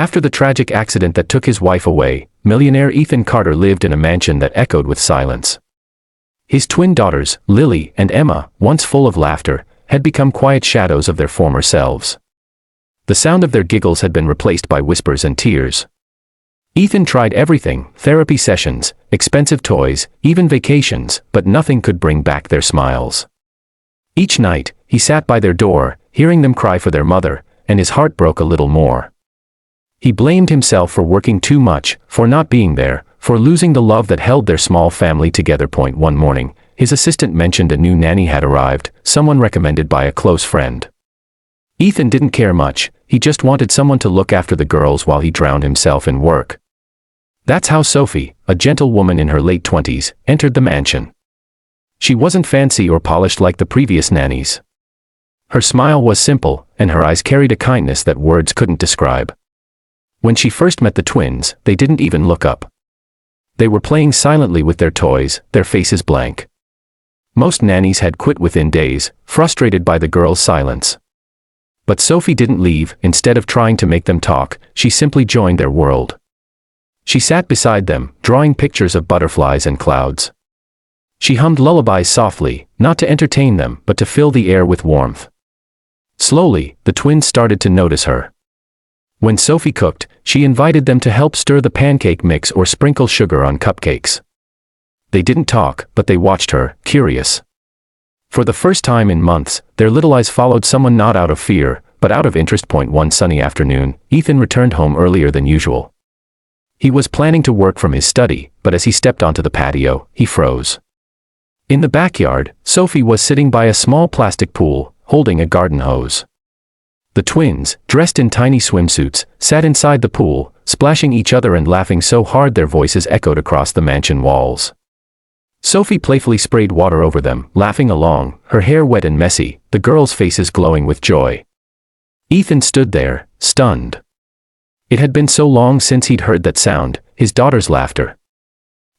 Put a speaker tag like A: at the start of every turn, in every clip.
A: After the tragic accident that took his wife away, millionaire Ethan Carter lived in a mansion that echoed with silence. His twin daughters, Lily and Emma, once full of laughter, had become quiet shadows of their former selves. The sound of their giggles had been replaced by whispers and tears. Ethan tried everything, therapy sessions, expensive toys, even vacations, but nothing could bring back their smiles. Each night, he sat by their door, hearing them cry for their mother, and his heart broke a little more. He blamed himself for working too much, for not being there, for losing the love that held their small family together. One morning, his assistant mentioned a new nanny had arrived, someone recommended by a close friend. Ethan didn't care much, he just wanted someone to look after the girls while he drowned himself in work. That's how Sophie, a gentle woman in her late 20s, entered the mansion. She wasn't fancy or polished like the previous nannies. Her smile was simple, and her eyes carried a kindness that words couldn't describe. When she first met the twins, they didn't even look up. They were playing silently with their toys, their faces blank. Most nannies had quit within days, frustrated by the girls' silence. But Sophie didn't leave. Instead of trying to make them talk, she simply joined their world. She sat beside them, drawing pictures of butterflies and clouds. She hummed lullabies softly, not to entertain them, but to fill the air with warmth. Slowly, the twins started to notice her. When Sophie cooked, she invited them to help stir the pancake mix or sprinkle sugar on cupcakes. They didn't talk, but they watched her, curious. For the first time in months, their little eyes followed someone not out of fear, but out of interest. One sunny afternoon, Ethan returned home earlier than usual. He was planning to work from his study, but as he stepped onto the patio, he froze. In the backyard, Sophie was sitting by a small plastic pool, holding a garden hose. The twins, dressed in tiny swimsuits, sat inside the pool, splashing each other and laughing so hard their voices echoed across the mansion walls. Sophie playfully sprayed water over them, laughing along, her hair wet and messy, the girls' faces glowing with joy. Ethan stood there, stunned. It had been so long since he'd heard that sound, his daughter's laughter.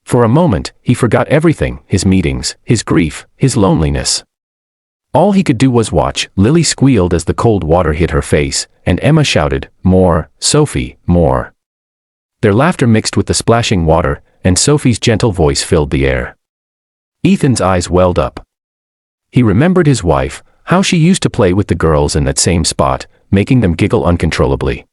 A: For a moment, he forgot everything, his meetings, his grief, his loneliness. All he could do was watch. Lily squealed as the cold water hit her face, and Emma shouted, "More, Sophie, more." Their laughter mixed with the splashing water, and Sophie's gentle voice filled the air. Ethan's eyes welled up. He remembered his wife, how she used to play with the girls in that same spot, making them giggle uncontrollably.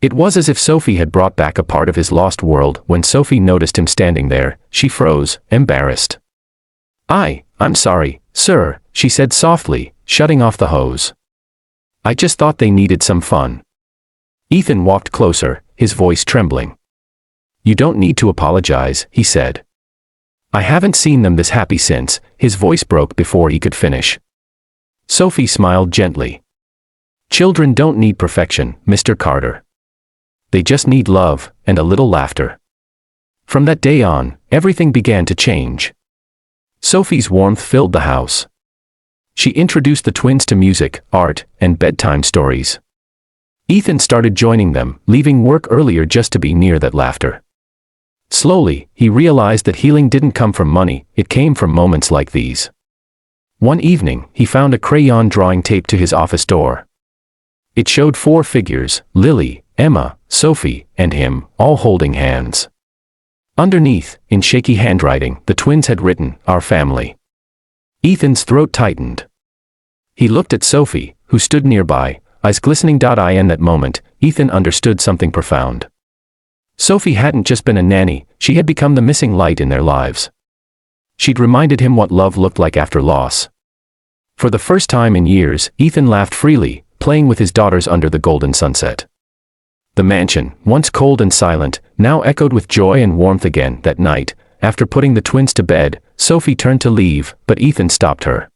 A: It was as if Sophie had brought back a part of his lost world. When Sophie noticed him standing there, she froze, embarrassed. I'm sorry, sir," she said softly, shutting off the hose. "I just thought they needed some fun." Ethan walked closer, his voice trembling. "You don't need to apologize," he said. "I haven't seen them this happy since." His voice broke before he could finish. Sophie smiled gently. "Children don't need perfection, Mr. Carter. They just need love, and a little laughter." From that day on, everything began to change. Sophie's warmth filled the house. She introduced the twins to music, art, and bedtime stories. Ethan started joining them, leaving work earlier just to be near that laughter. Slowly, he realized that healing didn't come from money, it came from moments like these. One evening, he found a crayon drawing taped to his office door. It showed 4 figures, Lily, Emma, Sophie, and him, all holding hands. Underneath, in shaky handwriting, the twins had written, "Our family." Ethan's throat tightened. He looked at Sophie, who stood nearby, eyes glistening. In that moment, Ethan understood something profound. Sophie hadn't just been a nanny, she had become the missing light in their lives. She'd reminded him what love looked like after loss. For the first time in years, Ethan laughed freely, playing with his daughters under the golden sunset. The mansion, once cold and silent, now echoed with joy and warmth again. That night, after putting the twins to bed, Sophie turned to leave, but Ethan stopped her.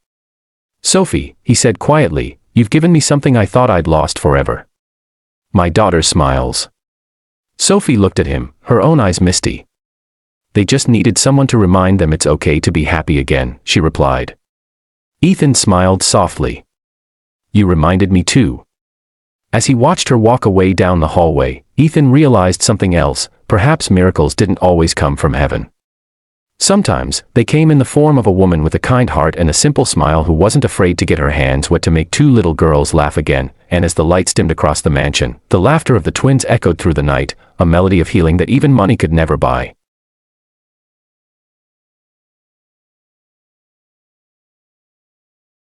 A: "Sophie," he said quietly, "you've given me something I thought I'd lost forever. My daughter's smiles." Sophie looked at him, her own eyes misty. "They just needed someone to remind them it's okay to be happy again," she replied. Ethan smiled softly. "You reminded me too." As he watched her walk away down the hallway, Ethan realized something else. Perhaps miracles didn't always come from heaven. Sometimes, they came in the form of a woman with a kind heart and a simple smile who wasn't afraid to get her hands wet to make two little girls laugh again, and as the lights dimmed across the mansion, the laughter of the twins echoed through the night, a melody of healing that even money could never buy.